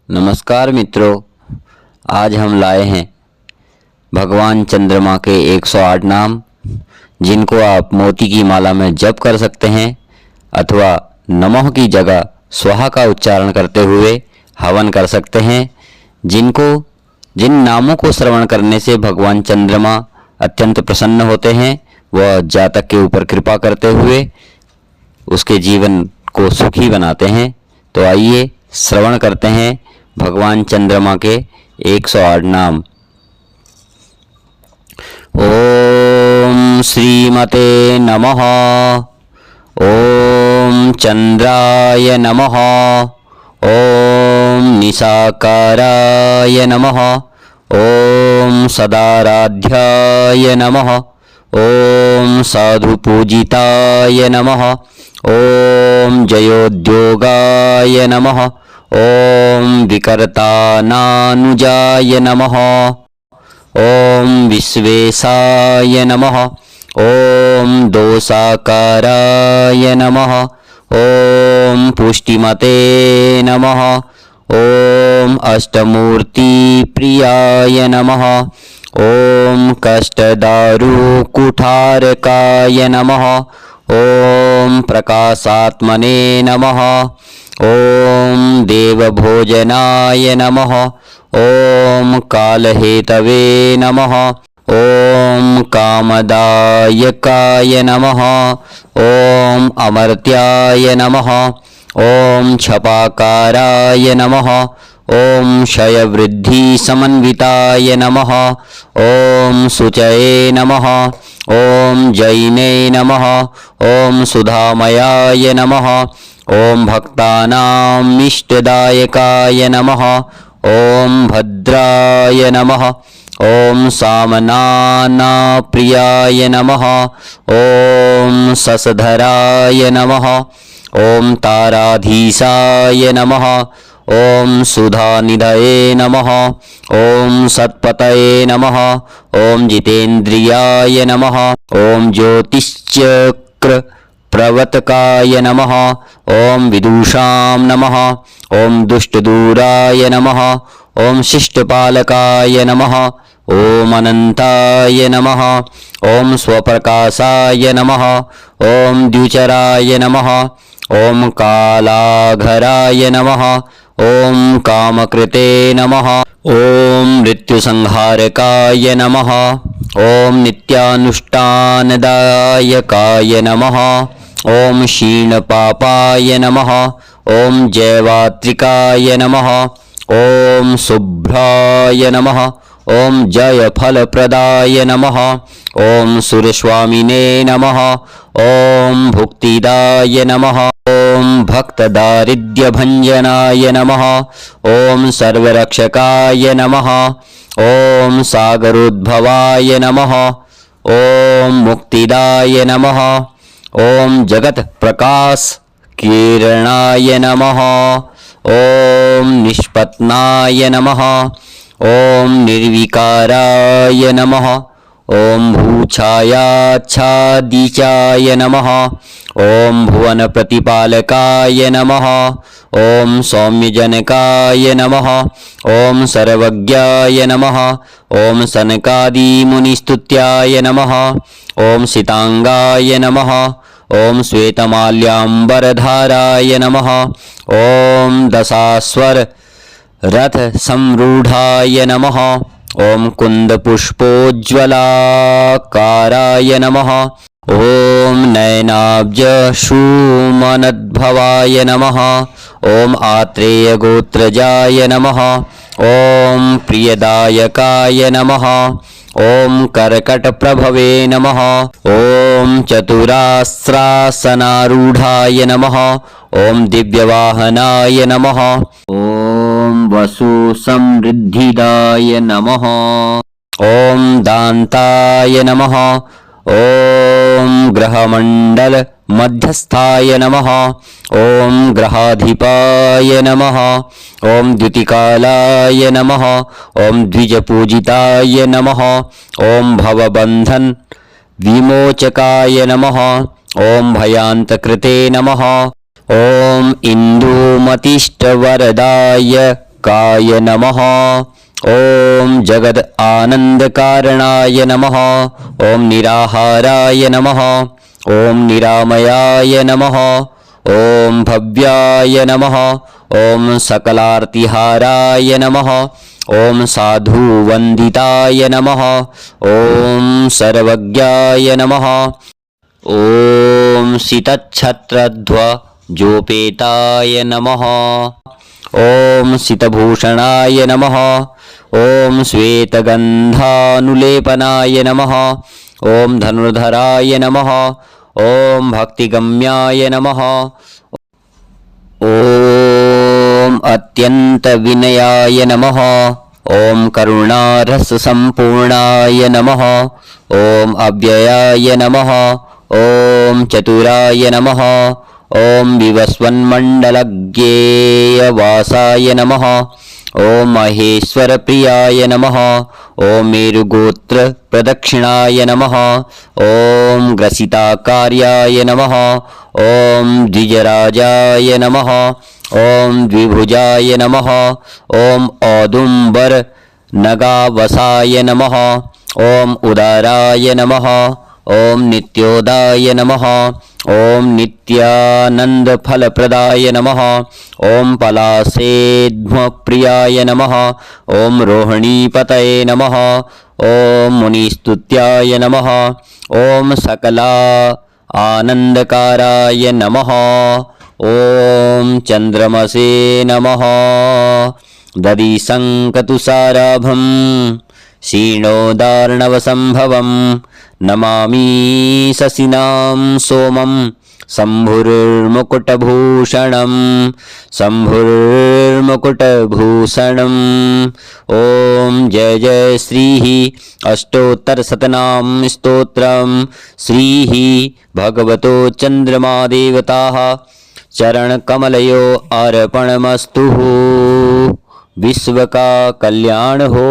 नमस्कार मित्रों, आज हम लाए हैं भगवान चंद्रमा के 108 नाम, जिनको आप मोती की माला में जप कर सकते हैं अथवा नमः की जगह स्वाहा का उच्चारण करते हुए हवन कर सकते हैं। जिन नामों को श्रवण करने से भगवान चंद्रमा अत्यंत प्रसन्न होते हैं, वह जातक के ऊपर कृपा करते हुए उसके जीवन को सुखी बनाते हैं। तो आइए श्रवण करते हैं भगवान चंद्रमा के 108 नाम। ओम श्रीमते नमः। ओम चंद्राय नमः। ओम निशाकाराय नमः। ओम सदाराध्याय नमः। ओम साधुपूजिताय नमः। ओम जयोद्योगाय नमः। ओम विकर्तानानुजाय नमः। ओम विश्वेशाय नमः। ओम दोषाकाराय नमः। ओम पुष्टिमते नमः। ओम अष्टमूर्तिप्रियाय नमः। ओम कष्टदारुकुठारकाय नमः। ओम प्रकाशात्मने नमः। ओम देवभोजनाय नमः। ओम कालहेतवे नमः। ओम कामदायकाय नमः। ओम अमर्त्याय नमः। ओम छपाकाराय नमः। ओम क्षयवृद्धि समन्विताय नमः। ओम शुचये नमः। ओम जैने नमः। ओम सुधामयाय नमः। ओम भक्तानां इष्टदायकाय नमः। ओम भद्राय नमः। ओम सामनानाप्रियाय नमः। ओम शशधराय नमः। ओम ताराधीशाय नमः। ओम सुधानिधये नमः। ओम सत्पतये नमः। ओम जितेन्द्रियाय नमः। ओम ज्योतिश्चक्र प्रवर्तकाय नमः। ओम विदुषां नमः। ओम दुष्टदूराय नमः। ओम शिष्टपालकाय नमः। ओम अनंताय नमः। ओम स्वप्रकाशाय नमः। ओम द्युचराय नमः। ओम कालाघराय नमः। ओम कामकृते नमः। ओम मृत्युसंहारकाय नमः। ओम नित्यानुष्ठानदायकाय नमः। ओम क्षीणपापाय नमः। ओम जयवात्रिकाय नमः। ओम शुभ्राय नमः। ओम जयफलप्रदाय नमः। ओम सुरस्वामिने नमः। ओम भुक्तिदाय नमः। ओम भक्तदारिद्र्यभञ्जनाय नमः। ओम सर्वरक्षकाय नमः। ओम सागरोद्भवाय नमः। ओम मुक्तिदाय नमः। ओम जगत प्रकाश किरणाय नमः। ओम निष्पत्नाय नमः। ओम निर्विकाराय नमः। ओम भूछायाच्छादिचाय नमः। ओम भुवन प्रतिपालकाय नमः। ओम सौम्यजनकाय नमः। ओम सर्वज्ञाय नमः। ओम सनकादि मुनिस्तुत्याय नमः। ओम सितांगाय नमः। ओम श्वेतमाल्याम्बरधाराय नमः। ओम दशास्वर रथ संरूढ़ाय नमः। ओम कुंदपुष्पोज्ज्वलाकाराय नमः। ओम नयनाब्जशूमनद्भवाय नमः। ओम आत्रेयगोत्रजाय नमः। ओम प्रियदायकाय नमः। ओम कर्कटप्रभवे नमः। ओम चतुरास्रासनारूढ़ाय नमः। ओम दिव्यवाहनाय नमः। ओम वसुसमृद्धिदाय नमः। ओम दान्ताय नमः। ओम ग्रहमंडल मध्यस्थाय नमः। ओम ग्रहाधिपाय नमः। ओम द्युतिकालाय नमः। ओम द्विजपूजिताय नमः। ओम भवबंधन विमोचकाय नमः। ओम भयांतकृते नमः। ओम इंदुमतिष्टवरदाय काय नमः। ओम जगद आनंद कारणाय नमः। ओम निराहाराय नमः। ओम निरामयाय नमः। ओम भव्याय नमः। ओम सकलार्तिहाराय नमः। ओम साधु वंदिताय नमः। ओम सर्वज्ञाय नमः। ओम शीतच्छत्रध्वजोपेताय नमः। ओम शीतभूषणाय नमः। ओम श्वेतगंधानुलेपनाय नमः। ओम धनुर्धराय नमः। ओम भक्तिगम्याय नमः। ओम अत्यंत विनयाय नमः। ओम करुणारस संपूर्णाय नमः। ओम अव्ययाय नमः। ओम चतुराय नमः। ओम विवस्वन्मण्डलज्ञेयवासाय नमः। ओम महेश्वर प्रियाय नमः। ओम मेरुगोत्र प्रदक्षिणाय नमः। ओम ग्रसिताकार्याय नमः। ओम द्विजराजाय नमः। ओम द्विभुजाय नमः। ओम औदुम्बर नगावसाय नमः। ओम उदाराय नमः। ओम नित्योदाय नमः। ओम नित्यानंद फलप्रदाय नमः। ओम पलासेध्मप्रियाय नमः। ओम रोहिणीपतये नमः। ओम मुनिस्तुत्याय नमः। ओम सकला आनंदकाराय नमः। ओम चंद्रमसे नमः। दधिसंकतुसाराभं क्षीणोदार्णवसंभवं नमामि शशिनां सोमं शम्भुर्मुकुटभूषणं शम्भुर्मुकुटभूषणम्। ओम जय जय श्रीः अष्टोत्तरशतनाम स्तोत्रम श्रीः भगवतो चंद्रमा देवताः चरणकमलयो अर्पणमस्तु। विश्व का कल्याण हो।